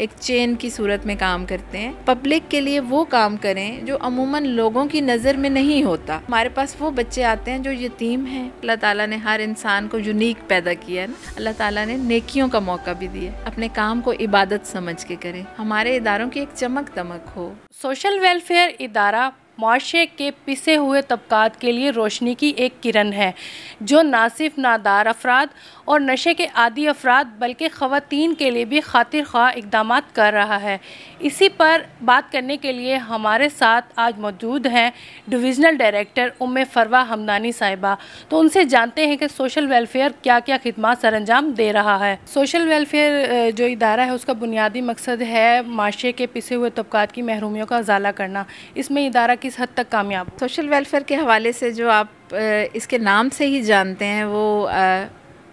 एक चेन की सूरत में काम करते हैं। पब्लिक के लिए वो काम करें जो अमूमन लोगों की नज़र में नहीं होता। हमारे पास वो बच्चे आते हैं जो यतीम हैं। अल्लाह ताला ने हर इंसान को यूनिक पैदा किया है ना। अल्लाह ताला ने नेकियों का मौका भी दिया। अपने काम को इबादत समझ के करें। हमारे इदारों की एक चमक दमक हो। सोशल वेलफेयर इदारा माशरे के पिसे हुए तबकात के लिए रोशनी की एक किरण है, जो ना सिर्फ नादार अफराद और नशे के आदी अफराद बल्कि ख़वातीन के लिए भी खातिर ख्वाह इक़दामात कर रहा है। इसी पर बात करने के लिए हमारे साथ आज मौजूद हैं डिविज़नल डायरेक्टर उम्मे फरवा हमदानी साहिबा। तो उनसे जानते हैं कि सोशल वेलफेयर क्या क्या खिदमात सरअंजाम दे रहा है। सोशल वेलफेयर जो इदारा है उसका बुनियादी मकसद है माशरे के पिसे हुए तबकात की महरूमियों का उजाला करना। इसमें इदारा किस हद तक कामयाब? सोशल वेलफेयर के हवाले से जो आप इसके नाम से ही जानते हैं वो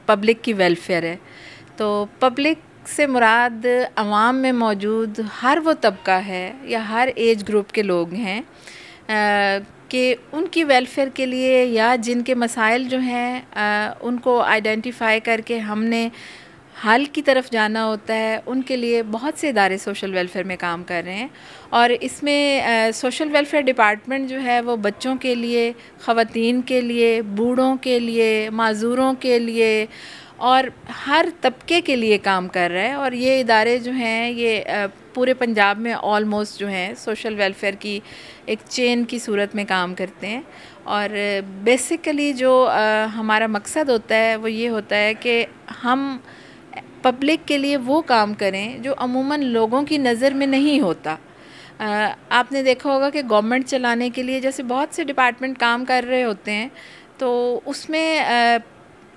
पब्लिक की वेलफेयर है। तो पब्लिक से मुराद अवाम में मौजूद हर वो तबका है या हर एज ग्रुप के लोग हैं कि उनकी वेलफेयर के लिए या जिनके मसाइल जो हैं उनको आइडेंटिफाई करके हमने हल की तरफ जाना होता है। उनके लिए बहुत से इदारे सोशल वेलफेयर में काम कर रहे हैं और इसमें सोशल वेलफेयर डिपार्टमेंट जो है वो बच्चों के लिए, ख़वातीन के लिए, बूढ़ों के लिए, माजूरों के लिए और हर तबके के लिए काम कर रहा है। और ये इदारे जो हैं ये पूरे पंजाब में ऑलमोस्ट जो हैं सोशल वेलफेयर की एक चेन की सूरत में काम करते हैं। और बेसिकली जो हमारा मकसद होता है वो ये होता है कि हम पब्लिक के लिए वो काम करें जो अमूमन लोगों की नज़र में नहीं होता। आपने देखा होगा कि गवर्नमेंट चलाने के लिए जैसे बहुत से डिपार्टमेंट काम कर रहे होते हैं, तो उसमें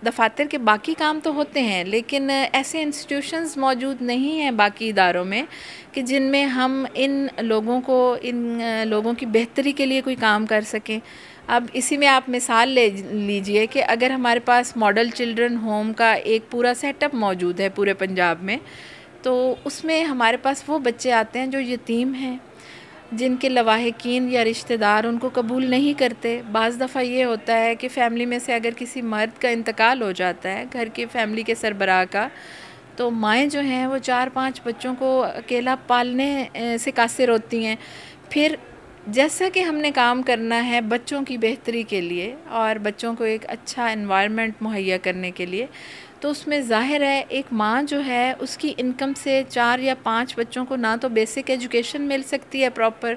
दफातर के बाकी काम तो होते हैं, लेकिन ऐसे इंस्टीट्यूशंस मौजूद नहीं हैं बाकी इदारों में कि जिनमें हम इन लोगों की बेहतरी के लिए कोई काम कर सकें। अब इसी में आप मिसाल ले लीजिए कि अगर हमारे पास मॉडल चिल्ड्रन होम का एक पूरा सेटअप मौजूद है पूरे पंजाब में, तो उसमें हमारे पास वो बच्चे आते हैं जो यतीम हैं, जिनके लवाहिकीन या रिश्तेदार उनको कबूल नहीं करते। बाज़ दफ़ा ये होता है कि फ़ैमिली में से अगर किसी मर्द का इंतकाल हो जाता है, घर के फ़ैमिली के सरबराह का, तो माएँ जो हैं वो 4-5 बच्चों को अकेला पालने से कासिर होती हैं। फिर जैसा कि हमने काम करना है बच्चों की बेहतरी के लिए और बच्चों को एक अच्छा एनवायरनमेंट मुहैया करने के लिए, तो उसमें ज़ाहिर है एक माँ जो है उसकी इनकम से 4 या 5 बच्चों को ना तो बेसिक एजुकेशन मिल सकती है प्रॉपर,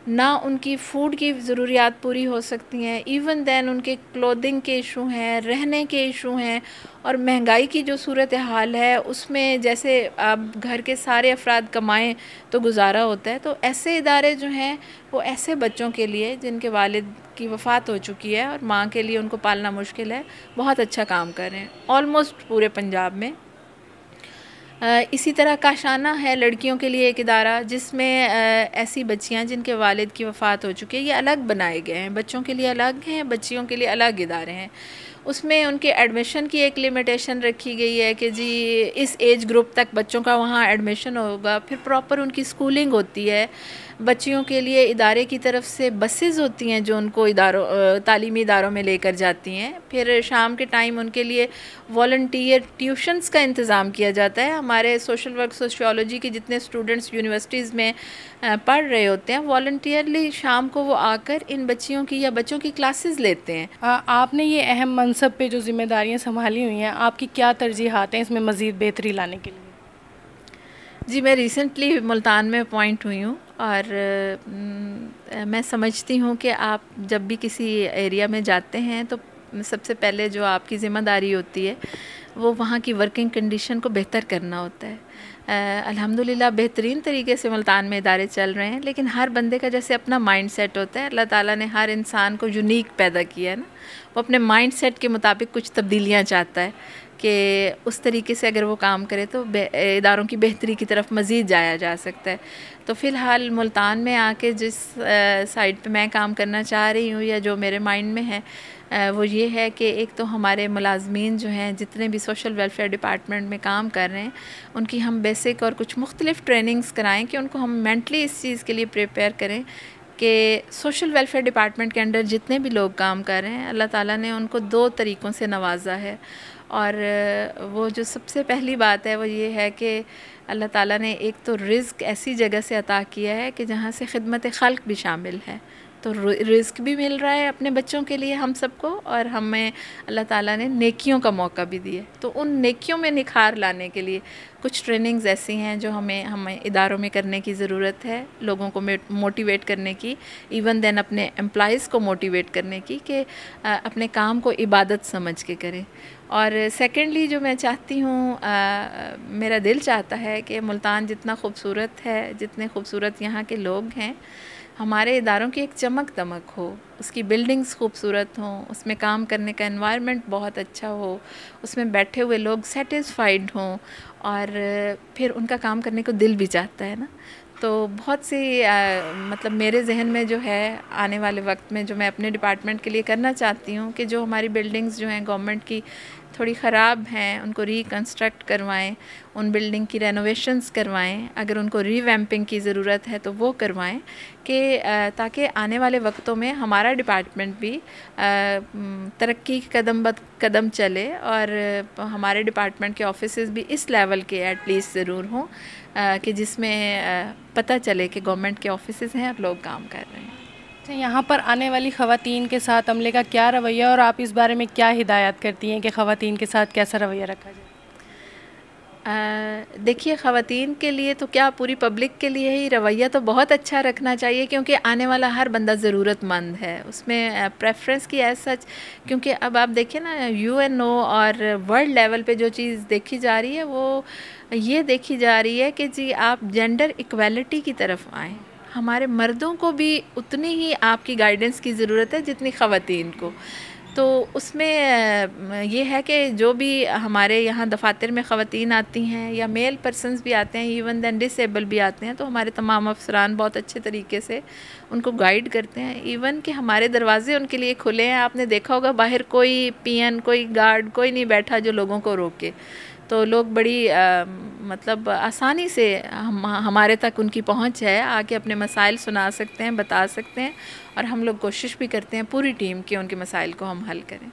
ना उनकी फ़ूड की ज़रूरियात पूरी हो सकती हैं। इवन दैन उनके क्लोथिंग के इशू हैं, रहने के इशू हैं और महंगाई की जो सूरत हाल है उसमें जैसे अब घर के सारे अफराद कमाएं तो गुजारा होता है। तो ऐसे इदारे जो हैं वो ऐसे बच्चों के लिए जिनके वालिद की वफ़ात हो चुकी है और माँ के लिए उनको पालना मुश्किल है, बहुत अच्छा काम कर रहे हैं ऑलमोस्ट पूरे पंजाब में। इसी तरह काशाना है लड़कियों के लिए एक इदारा, जिसमें ऐसी बच्चियां जिनके वालिद की वफ़ात हो चुकी है, ये अलग बनाए गए हैं। बच्चों के लिए अलग हैं, बच्चियों के लिए अलग इदारे हैं। उसमें उनके एडमिशन की एक लिमिटेशन रखी गई है कि जी इस एज ग्रुप तक बच्चों का वहाँ एडमिशन होगा, फिर प्रॉपर उनकी स्कूलिंग होती है। बच्चियों के लिए इदारे की तरफ से बसेस होती हैं जो उनको तालीमी इदारों में लेकर जाती हैं। फिर शाम के टाइम उनके लिए वॉलंटियर ट्यूशन्स का इंतज़ाम किया जाता है। हमारे सोशल वर्क सोशियोलॉजी के जितने स्टूडेंट्स यूनिवर्सिटीज़ में पढ़ रहे होते हैं, वॉलंटियरली शाम को वो आकर इन बच्चियों की या बच्चों की क्लासेस लेते हैं। आपने ये अहम मनसब पे जो जिम्मेदारियाँ संभाली हुई हैं, आपकी क्या तरजीहात हैं इसमें मज़ीद बेहतरी लाने के लिए? जी, मैं रिसेंटली मुल्तान में अपॉइंट हुई हूँ और मैं समझती हूँ कि आप जब भी किसी एरिया में जाते हैं तो सबसे पहले जो आपकी ज़िम्मेदारी होती है वो वहाँ की वर्किंग कंडीशन को बेहतर करना होता है। अल्हम्दुलिल्लाह बेहतरीन तरीके से मुल्तान में इदारे चल रहे हैं, लेकिन हर बंदे का जैसे अपना माइंड सेट होता है। अल्लाह ताला ने हर इंसान को यूनिक पैदा किया है ना, वो अपने माइंड सेट के मुताबिक कुछ तब्दीलियाँ चाहता है कि उस तरीके से अगर वो काम करे तो इदारों की बेहतरी की तरफ मज़ीद जाया जा सकता है। तो फ़िलहाल मुल्तान में आके जिस साइड पे मैं काम करना चाह रही हूँ या जो मेरे माइंड में है वो ये है कि एक तो हमारे मुलाजमीन जो हैं जितने भी सोशल वेलफेयर डिपार्टमेंट में काम कर रहे हैं उनकी हम बेसिक और कुछ मुख्तलिफ़ ट्रेनिंग्स कराएं कि उनको हम मेंटली इस चीज़ के लिए प्रिपेयर करें कि सोशल वेलफेयर डिपार्टमेंट के अंडर जितने भी लोग काम कर रहे हैं अल्लाह ताला ने उनको 2 तरीक़ों से नवाजा है और वो जो सबसे पहली बात है वो ये है कि अल्लाह ताला ने एक तो रिज़्क ऐसी जगह से अता किया है कि जहाँ से खिदमत खल्क भी शामिल है, तो रिज़्क भी मिल रहा है अपने बच्चों के लिए हम सबको, और हमें अल्लाह ताला ने नेकियों का मौका भी दिया। तो उन नेकियों में निखार लाने के लिए कुछ ट्रेनिंग्स ऐसी हैं जो हमें इदारों में करने की ज़रूरत है, लोगों को मोटिवेट करने की, इवन देन अपने एम्प्लॉइज़ को मोटिवेट करने की कि अपने काम को इबादत समझ के करें। और सेकेंडली जो मैं चाहती हूँ, मेरा दिल चाहता है कि मुल्तान जितना खूबसूरत है, जितने खूबसूरत यहाँ के लोग हैं, हमारे इदारों की एक चमक दमक हो, उसकी बिल्डिंग्स खूबसूरत हों, उसमें काम करने का एनवायरनमेंट बहुत अच्छा हो, उसमें बैठे हुए लोग सेटिस्फाइड हों, और फिर उनका काम करने को दिल भी चाहता है ना। तो बहुत सी मतलब मेरे जहन में जो है आने वाले वक्त में जो मैं अपने डिपार्टमेंट के लिए करना चाहती हूँ कि जो हमारी बिल्डिंग्स जो हैं गवर्नमेंट की थोड़ी ख़राब हैं उनको रिकंस्ट्रक्ट करवाएं, उन बिल्डिंग की रेनोवेशंस करवाएं, अगर उनको रीवैम्पिंग की ज़रूरत है तो वो करवाएं, कि ताकि आने वाले वक्तों में हमारा डिपार्टमेंट भी तरक्की कदम ब कदम चले, और हमारे डिपार्टमेंट के ऑफिसेज़ भी इस लेवल के एटलीस्ट ज़रूर हों कि जिसमें पता चले कि गवर्नमेंट के ऑफिसेज़ हैं और लोग काम कर रहे हैं। अच्छा, यहाँ पर आने वाली ख़वातीन के साथ अमले का क्या रवैया, और आप इस बारे में क्या हिदायत करती हैं कि ख़वातीन के साथ कैसा रवैया रखा जाए? देखिए, ख़वातीन के लिए तो क्या, पूरी पब्लिक के लिए ही रवैया तो बहुत अच्छा रखना चाहिए, क्योंकि आने वाला हर बंदा ज़रूरतमंद है, उसमें प्रेफरेंस की एज सच। क्योंकि अब आप देखिए ना, UNO और वर्ल्ड लेवल पे जो चीज़ देखी जा रही है वो ये देखी जा रही है कि जी आप जेंडर इक्वालिटी की तरफ आएँ। हमारे मर्दों को भी उतनी ही आपकी गाइडेंस की ज़रूरत है जितनी ख़वातीन को। तो उसमें ये है कि जो भी हमारे यहाँ दफातर में ख़वातीन आती हैं या मेल पर्सनस भी आते हैं, इवन दैन डिसेबल भी आते हैं, तो हमारे तमाम अफसरान बहुत अच्छे तरीके से उनको गाइड करते हैं। इवन कि हमारे दरवाजे उनके लिए खुले हैं। आपने देखा होगा बाहर कोई PN, कोई गार्ड, कोई नहीं बैठा जो लोगों को रोके। तो लोग बड़ी मतलब आसानी से हमारे तक उनकी पहुंच है, आके अपने मसाइल सुना सकते हैं, बता सकते हैं, और हम लोग कोशिश भी करते हैं पूरी टीम के उनके मसाइल को हम हल करें।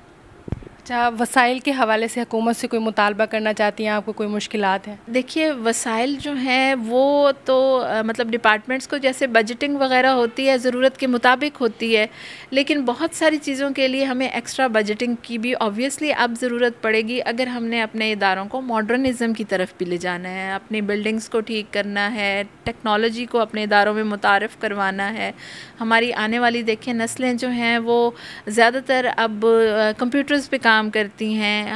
अच्छा, वसाइल के हवाले से हुकूमत से कोई मुतालबा करना चाहती हैं, आपको कोई मुश्किलात हैं? देखिए, वसाइल जो हैं वो तो मतलब डिपार्टमेंट्स को जैसे बजटिंग वगैरह होती है ज़रूरत के मुताबिक होती है, लेकिन बहुत सारी चीज़ों के लिए हमें एक्स्ट्रा बजटिंग की भी ऑब्वियसली अब ज़रूरत पड़ेगी, अगर हमने अपने इदारों को मॉडर्निज़म की तरफ भी ले जाना है, अपनी बिल्डिंग्स को ठीक करना है, टेक्नोलॉजी को अपने इदारों में मुतारफ़ करवाना है। हमारी आने वाली देखिए नस्लें जो हैं वो ज़्यादातर अब कंप्यूटर्स पे काम करती हैं,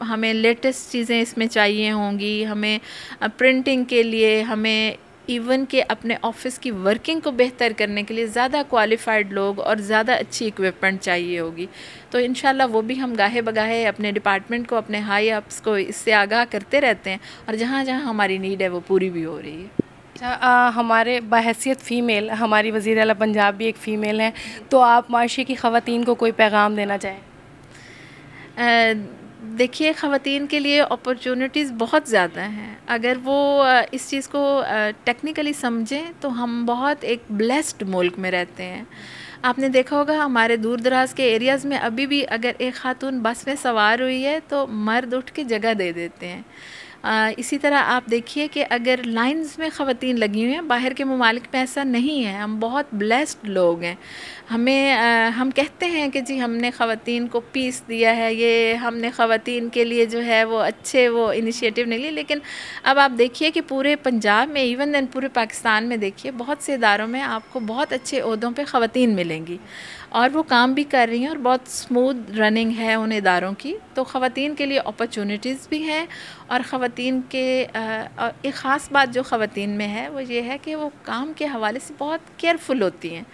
हमें लेटेस्ट चीज़ें इसमें चाहिए होंगी, हमें प्रिंटिंग के लिए, हमें इवन के अपने ऑफिस की वर्किंग को बेहतर करने के लिए ज़्यादा क्वालिफाइड लोग और ज़्यादा अच्छी इक्विपमेंट चाहिए होगी। तो इंशाल्लाह वो भी हम गाहे बगाहे अपने डिपार्टमेंट को, अपने हाई अप्स को इससे आगाह करते रहते हैं, और जहाँ जहाँ हमारी नीड है वो पूरी भी हो रही है। अच्छा, हमारे बहैसियत फ़ीमेल हमारी वज़ीर आला पंजाब भी एक फ़ीमेल हैं, तो आप माशरे की ख़वातीन को कोई पैगाम देना चाहें? देखिए, ख़वातीन के लिए अपॉर्चुनिटीज़ बहुत ज़्यादा हैं। अगर वो इस चीज़ को टेक्निकली समझें तो हम बहुत एक ब्लेस्ड मुल्क में रहते हैं। आपने देखा होगा हमारे दूर दराज के एरियाज़ में अभी भी अगर एक ख़ातून बस में सवार हुई है तो मर्द उठ के जगह दे देते हैं। इसी तरह आप देखिए कि अगर लाइंस में ख़वातीन लगी हुई हैं, बाहर के ममालिक में ऐसा नहीं है। हम बहुत ब्लेस्ड लोग हैं। हम कहते हैं कि जी हमने ख़वातीन को पीस दिया है, ये हमने ख़वातीन के लिए जो है वो अच्छे वो इनिशिएटिव नहीं लिए, लेकिन अब आप देखिए कि पूरे पंजाब में, इवन दैन पूरे पाकिस्तान में देखिए बहुत से इदारों में आपको बहुत अच्छे ओहदों पे ख़वातीन मिलेंगी, और वो काम भी कर रही हैं और बहुत स्मूथ रनिंग है उन इदारों की। तो ख़वातीन के लिए अपॉर्चुनिटीज़ भी हैं, और ख़वातीन के एक ख़ास बात जो ख़वातीन में है वो ये है कि वो काम के हवाले से बहुत केयरफुल होती हैं।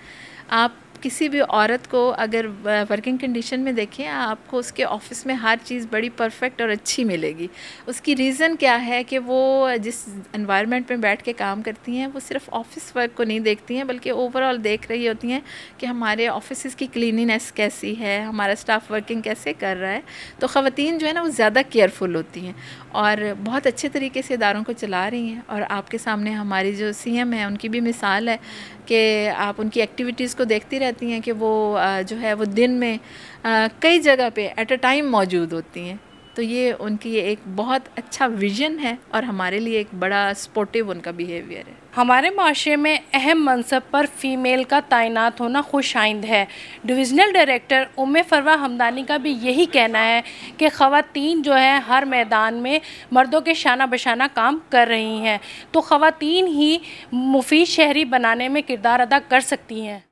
आप किसी भी औरत को अगर वर्किंग कंडीशन में देखें, आपको उसके ऑफिस में हर चीज़ बड़ी परफेक्ट और अच्छी मिलेगी। उसकी रीज़न क्या है कि वो जिस एनवायरनमेंट में बैठ के काम करती हैं वो सिर्फ ऑफिस वर्क को नहीं देखती हैं, बल्कि ओवरऑल देख रही होती हैं कि हमारे ऑफिस की क्लीनिनेस कैसी है, हमारा स्टाफ वर्किंग कैसे कर रहा है। तो ख़वातीन जो है ना वो ज़्यादा केयरफुल होती हैं और बहुत अच्छे तरीके से इदारों को चला रही हैं। और आपके सामने हमारी जो CM है उनकी भी मिसाल है कि आप उनकी एक्टिविटीज़ को देखती रहती हैं कि वो जो है वो दिन में कई जगह पे एट अ टाइम मौजूद होती हैं। तो ये उनकी एक बहुत अच्छा विज़न है और हमारे लिए एक बड़ा स्पोर्टिव उनका बिहेवियर है। हमारे माशरे में अहम मनसब पर फ़ीमेल का तैनात होना खुशाइंद है। डिविज़नल डायरेक्टर उम्मे फरवा हमदानी का भी यही कहना है कि ख़वातीन जो है हर मैदान में मर्दों के शाना बशाना काम कर रही हैं, तो ख़वातीन ही मुफीद शहरी बनाने में किरदार अदा कर सकती हैं।